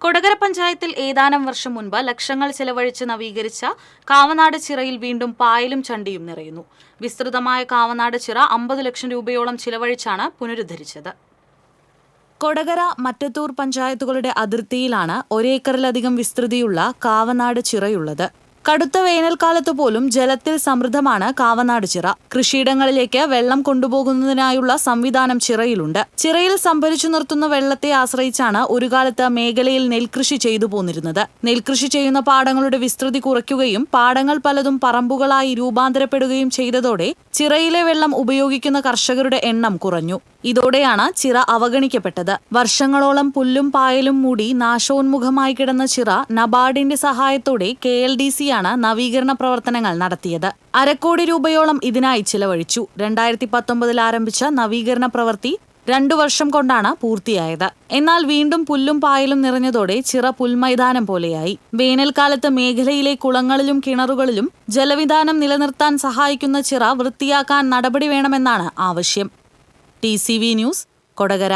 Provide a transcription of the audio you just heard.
കൊടകര പഞ്ചായത്തിൽ ഏതാനും വർഷം മുൻപ് ലക്ഷങ്ങൾ ചെലവഴിച്ച് നവീകരിച്ച കാവനാട് ചിറയിൽ വീണ്ടും പായലും ചണ്ടിയും നിറയുന്നു. വിസ്തൃതമായ കാവനാട് ചിറ 50 ലക്ഷം രൂപയോളം ചിലവഴിച്ചാണ് പുനരുദ്ധരിച്ചത്. കൊടകര, മറ്റത്തൂർ പഞ്ചായത്തുകളുടെ അതിർത്തിയിലാണ് ഒരേക്കറിലധികം വിസ്തൃതിയുള്ള കാവനാട് ചിറയുള്ളത്. കടുത്ത വേനൽക്കാലത്ത് പോലും ജലത്തിൽ സമൃദ്ധമാണ് കാവനാട് ചിറ. കൃഷിയിടങ്ങളിലേക്ക് വെള്ളം കൊണ്ടുപോകുന്നതിനായുള്ള സംവിധാനം ചിറയിലുണ്ട്. ചിറയിൽ സംഭരിച്ചു നിർത്തുന്ന വെള്ളത്തെ ആശ്രയിച്ചാണ് ഒരു കാലത്ത് മേഖലയിൽ നെൽകൃഷി ചെയ്തു പോന്നിരുന്നത്. നെൽകൃഷി ചെയ്യുന്ന പാടങ്ങളുടെ വിസ്തൃതി കുറയ്ക്കുകയും പാടങ്ങൾ പലതും പറമ്പുകളായി രൂപാന്തരപ്പെടുകയും ചെയ്തതോടെ ചിറയിലെ വെള്ളം ഉപയോഗിക്കുന്ന കർഷകരുടെ എണ്ണം കുറഞ്ഞു. ഇതോടെയാണ് ചിറ അവഗണിക്കപ്പെട്ടത്. വർഷങ്ങളോളം പുല്ലും പായലും മൂടി നാശോന്മുഖമായി കിടന്ന ചിറ നബാർഡിന്റെ സഹായത്തോടെ KLDC നവീകരണ പ്രവർത്തനങ്ങൾ നടത്തിയത്. 1/2 കോടി രൂപയോളം ഇതിനായി ചിലവഴിച്ചു. 2019 ആരംഭിച്ച നവീകരണ പ്രവൃത്തി 2 വർഷം കൊണ്ടാണ് പൂർത്തിയായത്. എന്നാൽ വീണ്ടും പുല്ലും പായലും നിറഞ്ഞതോടെ ചിറ പുൽമൈതാനം പോലെയായി. വേനൽക്കാലത്ത് മേഖലയിലെ കുളങ്ങളിലും കിണറുകളിലും ജലവിധാനം നിലനിർത്താൻ സഹായിക്കുന്ന ചിറ വൃത്തിയാക്കാൻ നടപടി വേണമെന്നാണ് ആവശ്യം. TCV news, Kodakara.